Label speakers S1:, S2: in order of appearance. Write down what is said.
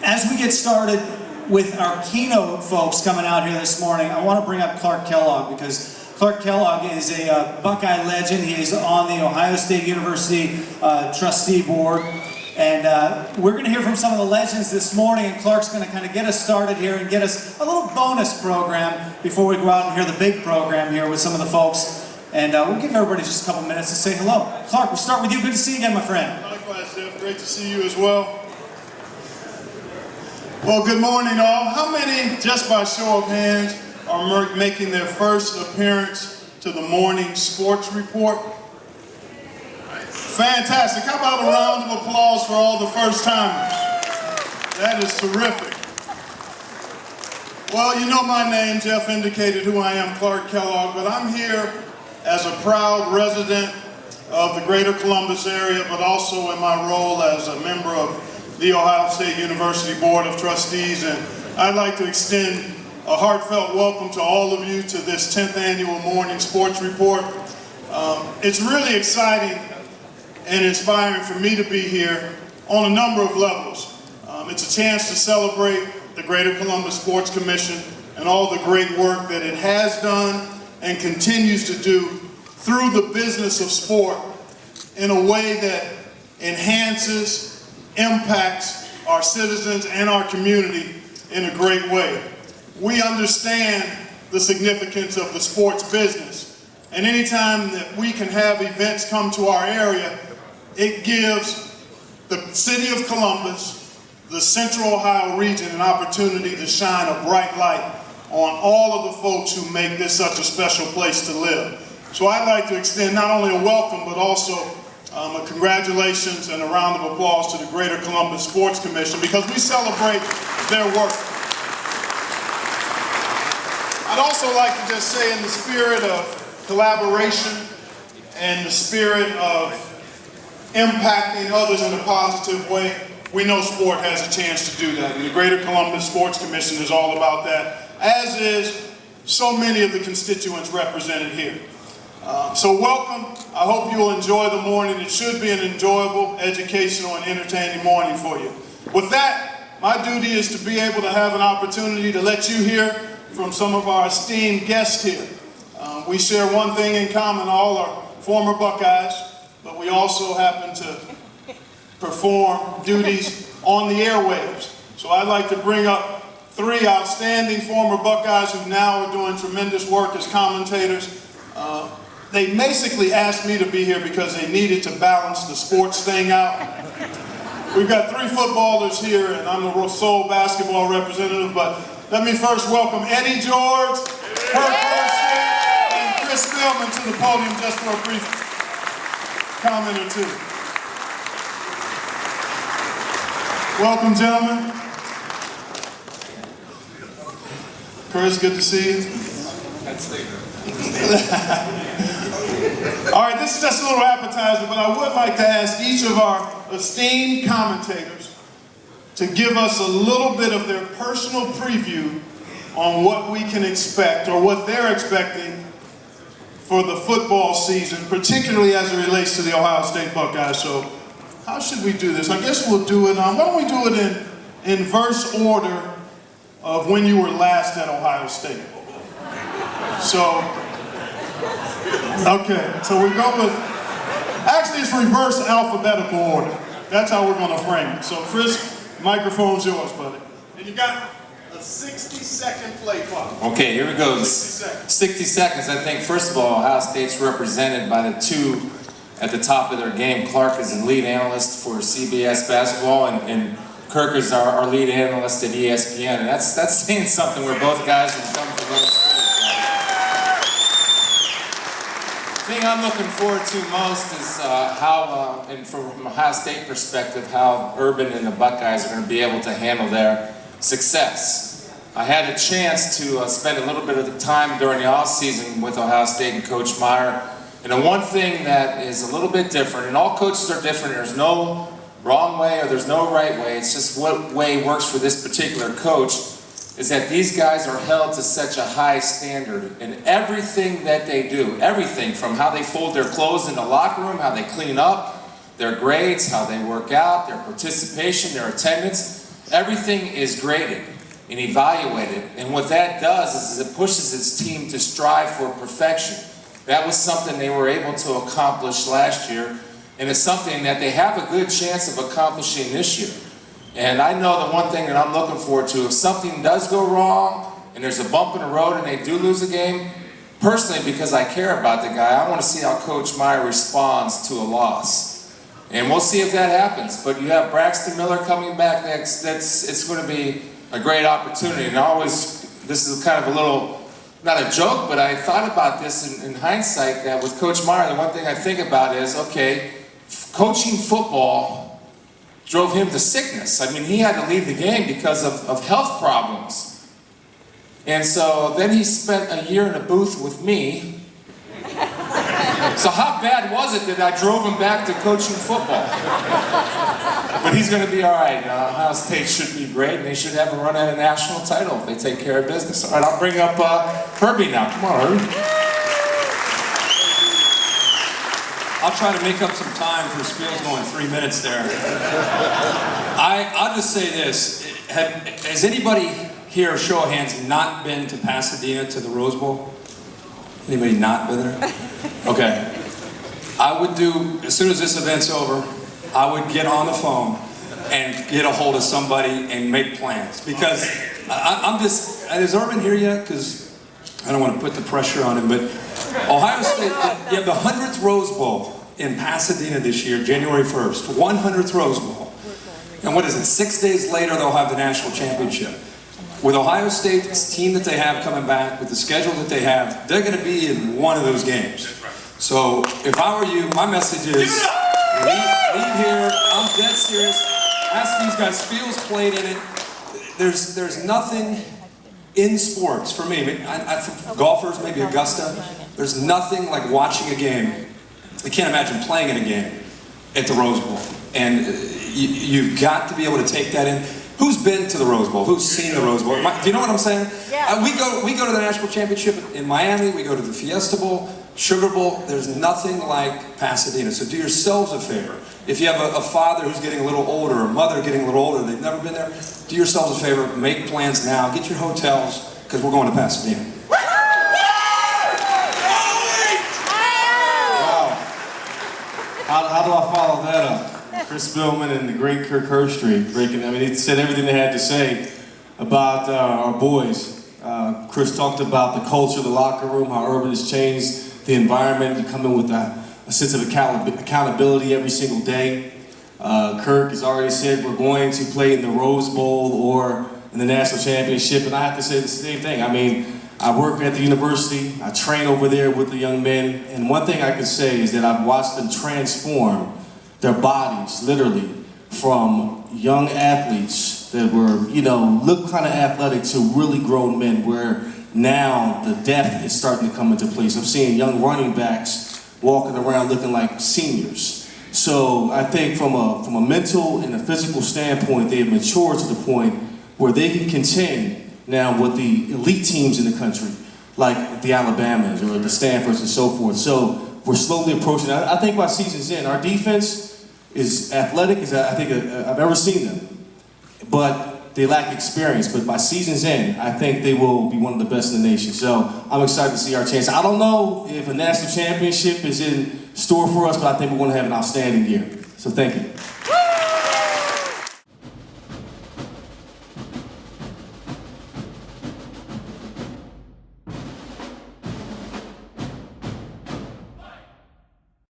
S1: As we get started with our keynote folks coming out here this morning, I want to bring up Kellogg, because Kellogg is a Buckeye legend. He is on the Ohio State University trustee board. And we're going to hear from some of the legends this morning, and Clark's going to kind of get us started here and get us a little bonus program before we go out and hear the big program here with some of the folks. And we'll give everybody just a couple minutes to say hello. Clark, we'll start with you. Good to see you again, my friend.
S2: Likewise, Jeff. Great to see you as well. Well, good morning, all. How many, just by show of hands, are making their first appearance to the morning sports report? Fantastic. How about a round of applause for all the first-timers? That is terrific. Well, you know my name. Jeff indicated who I am, Clark Kellogg, but I'm here as a proud resident of the greater Columbus area, but also in my role as a member of the Ohio State University Board of Trustees. And I'd like to extend a heartfelt welcome to all of you to this 10th annual morning sports report. It's really exciting and inspiring for me to be here on a number of levels. It's a chance to celebrate the Greater Columbus Sports Commission and all the great work that it has done and continues to do through the business of sport in a way that enhances, impacts our citizens and our community in a great way. We understand the significance of the sports business, and anytime that we can have events come to our area, it gives the city of Columbus, the Central Ohio region, an opportunity to shine a bright light on all of the folks who make this such a special place to live. So I'd like to extend not only a welcome, but also a congratulations and a round of applause to the Greater Columbus Sports Commission, because we celebrate their work. I'd also like to just say, in the spirit of collaboration and the spirit of impacting others in a positive way, we know sport has a chance to do that, and the Greater Columbus Sports Commission is all about that, as is so many of the constituents represented here. So welcome. I hope you'll enjoy the morning. It should be an enjoyable, educational, and entertaining morning for you. With that, my duty is to be able to have an opportunity to let you hear from some of our esteemed guests here. We share one thing in common, all are former Buckeyes, but we also happen to perform duties on the airwaves. So I'd like to bring up three outstanding former Buckeyes who now are doing tremendous work as commentators. They basically asked me to be here because they needed to balance the sports thing out. We've got three footballers here, and I'm the sole basketball representative, but let me first welcome Eddie George, Herbstreit, and Chris Spielman to the podium just for a brief comment or two. Welcome, gentlemen. Chris, good to see you. All right, this is just a little appetizer, but I would like to ask each of our esteemed commentators to give us a little bit of their personal preview on what we can expect, or what they're expecting for the football season, particularly as it relates to the Ohio State Buckeyes. So how should we do this? I guess we'll do it, why don't we do it in verse order of when you were last at Ohio State. So, okay, so we go with, actually it's reverse alphabetical order. That's how we're gonna frame it. So Chris, microphone's yours, buddy. And you got a 60-second play clock.
S3: Okay, here we go.
S2: 60 seconds.
S3: 60 seconds. I think, first of all, Ohio State's represented by the two at the top of their game. Clark is the lead analyst for CBS basketball, and Kirk is our lead analyst at ESPN. And that's saying something. We're both guys who come from those schools. The thing I'm looking forward to most is how, and from Ohio State perspective, how Urban and the Buckeyes are going to be able to handle their success. I had a chance to spend a little bit of the time during the off-season with Ohio State and Coach Meyer. And the one thing that is a little bit different, and all coaches are different, there's no wrong way or there's no right way, it's just what way works for this particular coach, is that these guys are held to such a high standard in everything that they do. Everything from how they fold their clothes in the locker room, how they clean up, their grades, how they work out, their participation, their attendance. Everything is graded and evaluated, and what that does is it pushes its team to strive for perfection. That was something they were able to accomplish last year, and it's something that they have a good chance of accomplishing this year. And I know the one thing that I'm looking forward to, if something does go wrong and there's a bump in the road and they do lose a game, personally, because I care about the guy, I want to see how Coach Meyer responds to a loss. And we'll see if that happens. But you have Braxton Miller coming back next. It's going to be a great opportunity. And this is kind of a little, not a joke, but I thought about this in hindsight, that with Coach Meyer, the one thing I think about is, okay, coaching football drove him to sickness. I mean, he had to leave the game because of health problems. And so then he spent a year in a booth with me. So how bad was it that I drove him back to coaching football? But he's going to be all right. Ohio State should be great, and they should have a run at a national title if they take care of business. All right, I'll bring up Herbie now. Come on, Herbie.
S4: I'll try to make up some time for Spiel's going 3 minutes there. I'll just say this. Has anybody here, show of hands, not been to Pasadena to the Rose Bowl? Anybody not been there? Okay. I would do, as soon as this event's over, I would get on the phone and get a hold of somebody and make plans. Because I'm just, is Urban here yet? Because I don't want to put the pressure on him, but Ohio State, you have the 100th Rose Bowl in Pasadena this year, January 1st. 100th Rose Bowl. And what is it, 6 days later they'll have the national championship. With Ohio State's team that they have coming back, with the schedule that they have, they're going to be in one of those games. So if I were you, my message is, leave here. I'm dead serious. Ask these guys. Spiel's played in it. There's nothing in sports, for me, for golfers, maybe Augusta, there's nothing like watching a game. I can't imagine playing in a game at the Rose Bowl. And you've got to be able to take that in. Who's been to the Rose Bowl? Who's seen the Rose Bowl? Do you know what I'm saying?
S5: Yeah.
S4: We go to the national championship in Miami. We go to the Fiesta Bowl, Sugar Bowl. There's nothing like Pasadena. So do yourselves a favor. If you have a father who's getting a little older, or a mother getting a little older, they've never been there, do yourselves a favor. Make plans now. Get your hotels, because we're going to Pasadena.
S6: How do I follow that up? Chris Spielman and the great Kirk Herbstreit he said everything they had to say about our boys. Chris talked about the culture of the locker room, how Urban has changed the environment, to come in with a sense of accountability every single day. Kirk has already said we're going to play in the Rose Bowl or in the national championship, and I have to say the same thing. I mean, I work at the university, I train over there with the young men, and one thing I can say is that I've watched them transform their bodies, literally, from young athletes that were, look kind of athletic to really grown men, where now the depth is starting to come into place. I'm seeing young running backs walking around looking like seniors. So I think from a mental and a physical standpoint, they have matured to the point where they can contend now with the elite teams in the country, like the Alabamas or the Stanfords and so forth. So we're slowly approaching. I think by season's end, our defense is athletic as I think I've ever seen them, but they lack experience. But by season's end, I think they will be one of the best in the nation. So I'm excited to see our chance. I don't know if a national championship is in store for us, but I think we're going to have an outstanding year. So thank you.